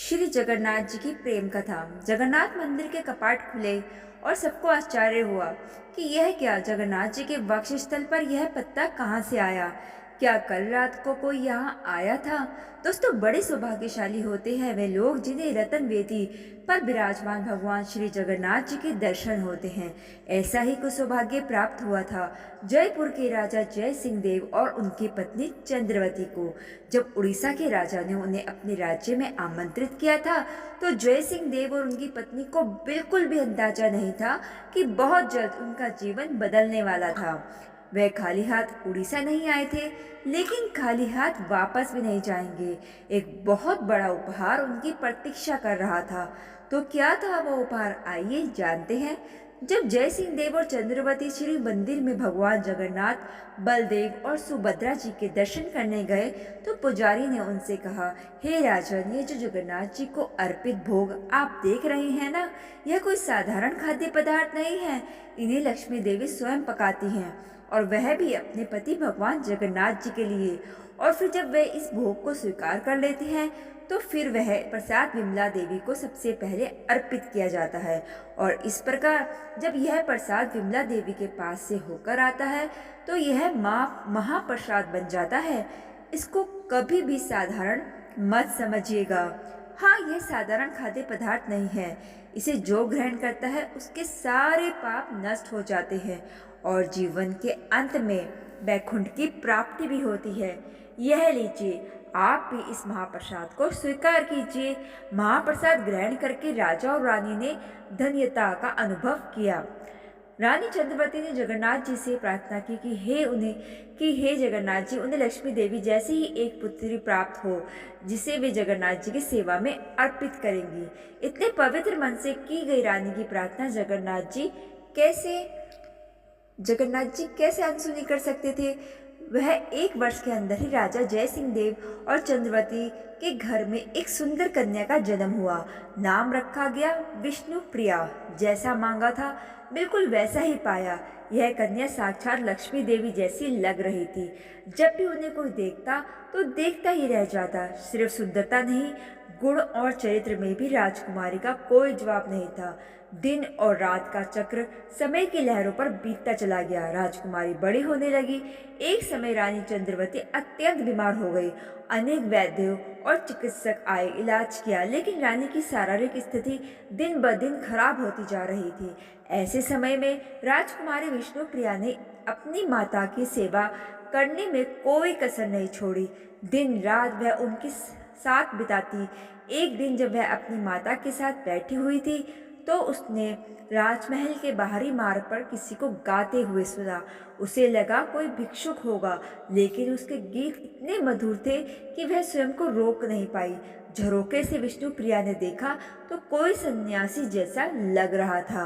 श्री जगन्नाथ जी की प्रेम कथा। जगन्नाथ मंदिर के कपाट खुले और सबको आश्चर्य हुआ कि यह क्या, जगन्नाथ जी के वक्षस्थल पर यह पत्ता कहाँ से आया। क्या कल रात को कोई यहाँ आया था? दोस्तों, बड़े सौभाग्यशाली होते हैं वे लोग जिन्हें रतन वेदी पर विराजमान भगवान श्री जगन्नाथ जी के दर्शन होते हैं। ऐसा ही कुछ सौभाग्य प्राप्त हुआ था जयपुर के राजा जय सिंह देव और उनकी पत्नी चंद्रवती को। जब उड़ीसा के राजा ने उन्हें अपने राज्य में आमंत्रित किया था तो जय सिंह देव और उनकी पत्नी को बिल्कुल भी अंदाजा नहीं था कि बहुत जल्द उनका जीवन बदलने वाला था। वह खाली हाथ उड़ीसा नहीं आए थे, लेकिन खाली हाथ वापस भी नहीं जाएंगे। एक बहुत बड़ा उपहार उनकी प्रतीक्षा कर रहा था। तो क्या था वो उपहार, आइए जानते हैं। जब जय सिंह देव और चंद्रवती श्री मंदिर में भगवान जगन्नाथ, बलदेव और सुभद्रा जी के दर्शन करने गए तो पुजारी ने उनसे कहा, हे राजन, ये जो जगन्नाथ जी को अर्पित भोग आप देख रहे हैं ना, यह कोई साधारण खाद्य पदार्थ नहीं है। इन्हें लक्ष्मी देवी स्वयं पकाती हैं, और वह भी अपने पति भगवान जगन्नाथ जी के लिए। और फिर जब वे इस भोग को स्वीकार कर लेते हैं तो फिर वह प्रसाद विमला देवी को सबसे पहले अर्पित किया जाता है। और इस प्रकार जब यह प्रसाद विमला देवी के पास से होकर आता है तो यह महाप्रसाद बन जाता है। इसको कभी भी साधारण मत समझिएगा। हाँ, यह साधारण खाद्य पदार्थ नहीं है। इसे जो ग्रहण करता है उसके सारे पाप नष्ट हो जाते हैं और जीवन के अंत में वैकुंठ की प्राप्ति भी होती है। यह लीजिए, आप भी इस महाप्रसाद को स्वीकार कीजिए। महाप्रसाद ग्रहण करके राजा और रानी ने धन्यता का अनुभव किया। रानी चंद्रवती ने जगन्नाथ जी से प्रार्थना की कि हे जगन्नाथ जी, उन्हें लक्ष्मी देवी जैसी ही एक पुत्री प्राप्त हो जिसे वे जगन्नाथ जी की सेवा में अर्पित करेंगी। इतने पवित्र मन से की गई रानी की प्रार्थना जगन्नाथ जी कैसे अनसुनी कर सकते थे। वह एक वर्ष के अंदर ही राजा जय सिंह देव और चंद्रवती के घर में एक सुंदर कन्या का जन्म हुआ। नाम रखा गया विष्णु प्रिया। जैसा मांगा था बिल्कुल वैसा ही पाया। यह कन्या साक्षात लक्ष्मी देवी जैसी लग रही थी। जब भी उन्हें कोई देखता तो देखता ही रह जाता। सिर्फ सुंदरता नहीं, गुण और चरित्र में भी राजकुमारी का कोई जवाब नहीं था। दिन और रात का चक्र समय की लहरों पर बीतता चला गया। राजकुमारी बड़ी होने लगी। एक समय रानी चंद्रवती अत्यंत बीमार हो गई। अनेक वैद्यों और चिकित्सक आए, इलाज किया, लेकिन रानी की शारीरिक स्थिति दिन ब दिन खराब होती जा रही थी। ऐसे समय में राजकुमारी विष्णु प्रिया ने अपनी माता की सेवा करने में कोई कसर नहीं छोड़ी। दिन रात वह उनके साथ बिताती। एक दिन जब वह अपनी माता के साथ बैठी हुई थी तो उसने राजमहल के बाहरी मार्ग पर किसी को गाते हुए सुना। उसे लगा कोई भिक्षुक होगा, लेकिन उसके गीत इतने मधुर थे कि वह स्वयं को रोक नहीं पाई। झरोके से विष्णु प्रिया ने देखा तो कोई सन्यासी जैसा लग रहा था।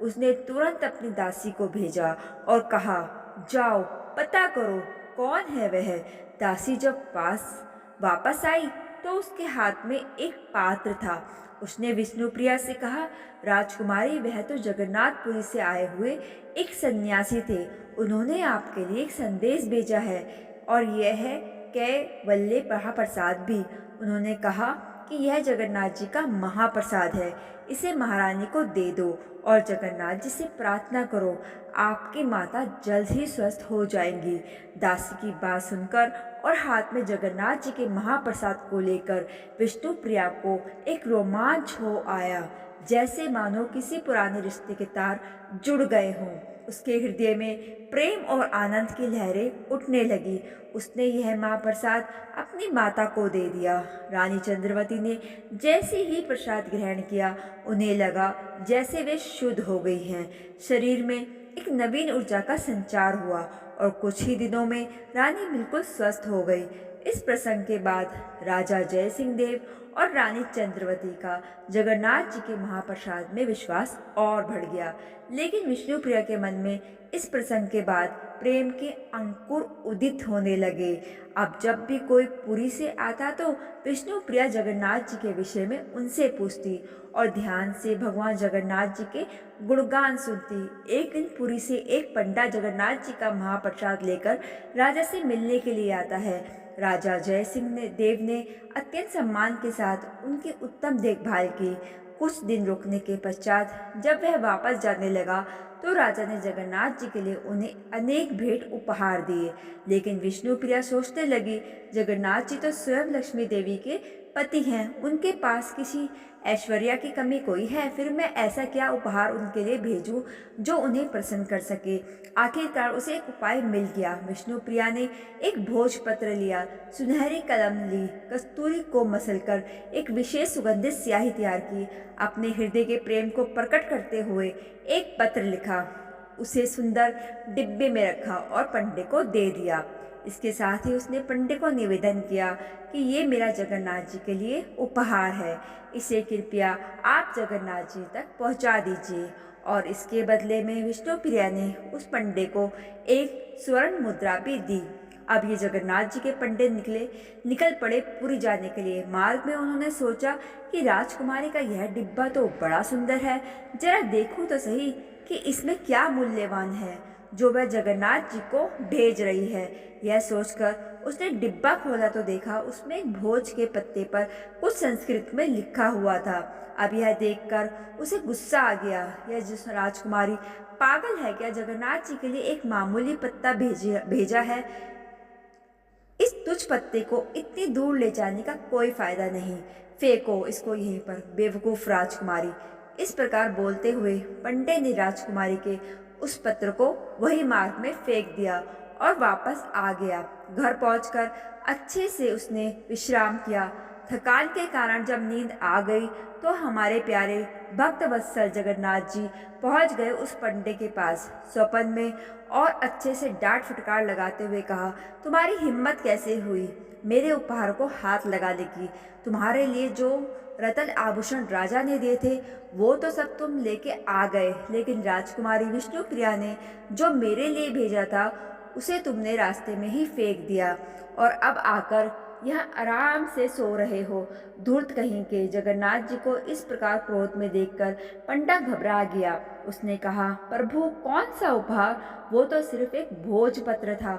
उसने तुरंत अपनी दासी को भेजा और कहा, जाओ पता करो कौन है वह। दासी जब वापस आई तो उसके हाथ में एक पात्र था। उसने विष्णुप्रिया से कहा, राजकुमारी, वह तो जगन्नाथपुरी से आए हुए एक सन्यासी थे। उन्होंने आपके लिए एक संदेश भेजा है और यह है कैवल्य महाप्रसाद भी। उन्होंने कहा कि यह जगन्नाथ जी का महाप्रसाद है, इसे महारानी को दे दो और जगन्नाथ जी से प्रार्थना करो, आपकी माता जल्द ही स्वस्थ हो जाएंगी। दासी की बात सुनकर और हाथ में जगन्नाथ जी के महाप्रसाद को लेकर विष्णु प्रिया को एक रोमांच हो आया, जैसे मानो किसी पुराने रिश्ते के तार जुड़ गए हों। उसके हृदय में प्रेम और आनंद की लहरें उठने लगी। उसने यह महाप्रसाद अपनी माता को दे दिया। रानी चंद्रवती ने जैसे ही प्रसाद ग्रहण किया, उन्हें लगा जैसे वे शुद्ध हो गई हैं। शरीर में एक नवीन ऊर्जा का संचार हुआ और कुछ ही दिनों में रानी बिल्कुल स्वस्थ हो गई। इस प्रसंग के बाद राजा जय सिंह देव और रानी चंद्रवती का जगन्नाथ जी के महाप्रसाद में विश्वास और बढ़ गया। लेकिन विष्णुप्रिया के मन में इस प्रसंग के बाद प्रेम के अंकुर उदित होने लगे। अब जब भी कोई पुरी से आता तो विष्णुप्रिया जगन्नाथ जी के विषय में उनसे पूछती और ध्यान से भगवान जगन्नाथ जी के गुणगान सुनती। एक दिन पुरी से एक पंडा जगन्नाथ जी का महाप्रसाद लेकर राजा से मिलने के लिए आता है। राजा जय सिंह देव ने अत्यंत सम्मान के साथ उनकी उत्तम देखभाल की। कुछ दिन रुकने के पश्चात जब वह वापस जाने लगा तो राजा ने जगन्नाथ जी के लिए उन्हें अनेक भेंट उपहार दिए। लेकिन विष्णुप्रिया सोचने लगी, जगन्नाथ जी तो स्वयं लक्ष्मी देवी के पति हैं, उनके पास किसी ऐश्वर्या की कमी कोई है, फिर मैं ऐसा क्या उपहार उनके लिए भेजूं जो उन्हें प्रसन्न कर सके। आखिरकार उसे एक उपाय मिल गया। विष्णुप्रिया ने एक भोजपत्र लिया, सुनहरी कलम ली, कस्तूरी को मसलकर एक विशेष सुगंधित स्याही तैयार की, अपने हृदय के प्रेम को प्रकट करते हुए एक पत्र लिखा, उसे सुंदर डिब्बे में रखा और पंडित को दे दिया। इसके साथ ही उसने पंडित को निवेदन किया कि ये मेरा जगन्नाथ जी के लिए उपहार है, इसे कृपया आप जगन्नाथ जी तक पहुंचा दीजिए। और इसके बदले में विष्णुप्रिया ने उस पंडित को एक स्वर्ण मुद्रा भी दी। अब ये जगन्नाथ जी के पंडित निकल पड़े पुरी जाने के लिए। मार्ग में उन्होंने सोचा कि राजकुमारी का यह डिब्बा तो बड़ा सुंदर है, जरा देखूं तो सही कि इसमें क्या मूल्यवान है जो वह जगन्नाथ जी को भेज रही है। यह सोचकर उसने डिब्बा खोला तो देखा उसमें एक भोज के पत्ते पर कुछ संस्कृत में लिखा हुआ था। अब यह देखकर उसे गुस्सा आ गया, यह जिस राजकुमारी पागल है क्या, जगन्नाथ जी के लिए एक मामूली पत्ता भेजा है। इस तुच्छ पत्ते को इतनी दूर ले जाने का कोई फायदा नहीं, फेंको इसको यहीं पर, बेवकूफ राजकुमारी। इस प्रकार बोलते हुए पंडित ने राजकुमारी के उस पत्र को वही मार्ग में फेंक दिया और वापस आ गया। घर पहुंचकर अच्छे से उसने विश्राम किया। थकान के कारण जब नींद आ गई तो हमारे प्यारे भक्त वत्सल जगन्नाथ जी पहुंच गए उस पंडित के पास। स्वप्न में और अच्छे से डांट फटकार लगाते हुए कहा, तुम्हारी हिम्मत कैसे हुई मेरे उपहार को हाथ लगाने की? तुम्हारे लिए जो रतन आभूषण राजा ने दिए थे वो तो सब तुम लेके आ गए, लेकिन राजकुमारी विष्णुप्रिया ने जो मेरे लिए भेजा था उसे तुमने रास्ते में ही फेंक दिया और अब आकर यहाँ आराम से सो रहे हो। धूर्त कहीं के। जगन्नाथ जी को इस प्रकार क्रोध में देखकर पंडा घबरा गया। उसने कहा, प्रभु कौन सा उपहार, वो तो सिर्फ एक भोजपत्र था,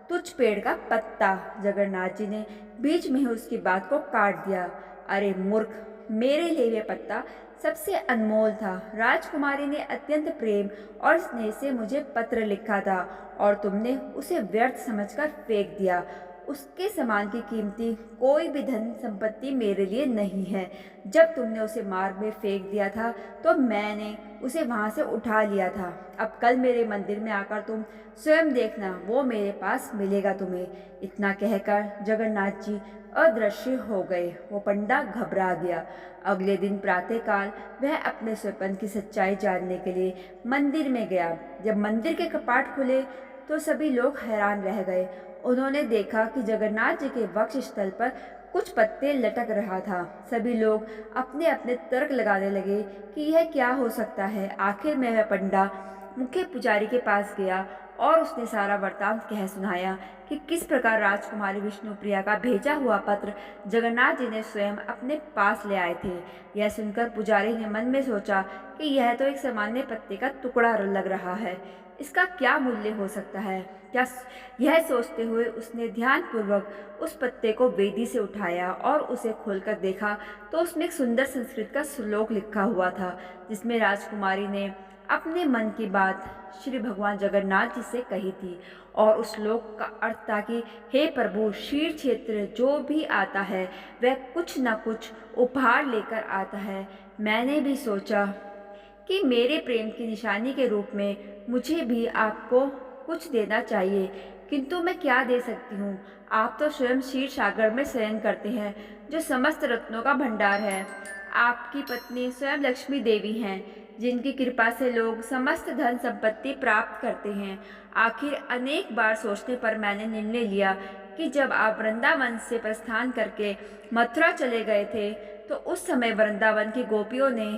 तुच्छ पेड़ का पत्ता। जगन्नाथ जी ने बीच में ही उसकी बात को काट दिया। अरे मूर्ख, मेरे लिए यह पत्ता सबसे अनमोल था। राजकुमारी ने अत्यंत प्रेम और स्नेह से मुझे पत्र लिखा था और तुमने उसे व्यर्थ समझकर फेंक दिया। उसके समान की कीमती कोई भी धन संपत्ति मेरे लिए नहीं है। जब तुमने उसे मार्ग में फेंक दिया था तो मैंने उसे वहां से उठा लिया था। अब कल मेरे मंदिर में आकर तुम स्वयं देखना, वो मेरे पास मिलेगा तुम्हें। इतना कहकर जगन्नाथ जी अदृश्य हो गए। वो पंडा घबरा गया। अगले दिन प्रातःकाल वह अपने स्वप्न की सच्चाई जानने के लिए मंदिर में गया। जब मंदिर के कपाट खुले तो सभी लोग हैरान रह गए। उन्होंने देखा कि जगन्नाथ जी के वक्ष स्थल पर कुछ पत्ते लटक रहा था। सभी लोग अपने अपने तर्क लगाने लगे कि यह क्या हो सकता है। आखिर में वह पंडा मुख्य पुजारी के पास गया और उसने सारा वृत्तांत कह सुनाया कि किस प्रकार राजकुमारी विष्णुप्रिया का भेजा हुआ पत्र जगन्नाथ जी ने स्वयं अपने पास ले आए थे। यह सुनकर पुजारी ने मन में सोचा कि यह तो एक सामान्य पत्ते का टुकड़ा लग रहा है, इसका क्या मूल्य हो सकता है। क्या यह सोचते हुए उसने ध्यानपूर्वक उस पत्ते को वेदी से उठाया और उसे खोलकर देखा तो उसमें एक सुंदर संस्कृत का श्लोक लिखा हुआ था, जिसमें राजकुमारी ने अपने मन की बात श्री भगवान जगन्नाथ जी से कही थी। और उस श्लोक का अर्थ था कि हे प्रभु, शीर क्षेत्र जो भी आता है वह कुछ न कुछ उपहार लेकर आता है। मैंने भी सोचा कि मेरे प्रेम की निशानी के रूप में मुझे भी आपको कुछ देना चाहिए, किंतु मैं क्या दे सकती हूँ? आप तो स्वयं क्षीर सागर में शयन करते हैं जो समस्त रत्नों का भंडार है। आपकी पत्नी स्वयं लक्ष्मी देवी हैं, जिनकी कृपा से लोग समस्त धन संपत्ति प्राप्त करते हैं। आखिर अनेक बार सोचने पर मैंने निर्णय लिया कि जब आप वृंदावन से प्रस्थान करके मथुरा चले गए थे तो उस समय वृंदावन की गोपियों ने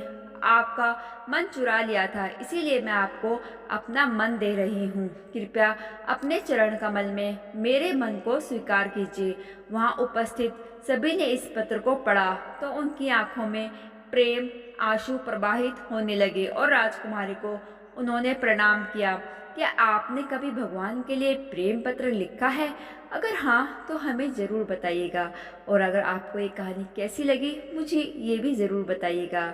आपका मन चुरा लिया था, इसीलिए मैं आपको अपना मन दे रही हूँ। कृपया अपने चरण कमल में मेरे मन को स्वीकार कीजिए। वहाँ उपस्थित सभी ने इस पत्र को पढ़ा तो उनकी आंखों में प्रेम आंसू प्रवाहित होने लगे और राजकुमारी को उन्होंने प्रणाम किया। क्या आपने कभी भगवान के लिए प्रेम पत्र लिखा है? अगर हाँ तो हमें ज़रूर बताइएगा, और अगर आपको ये कहानी कैसी लगी मुझे ये भी ज़रूर बताइएगा।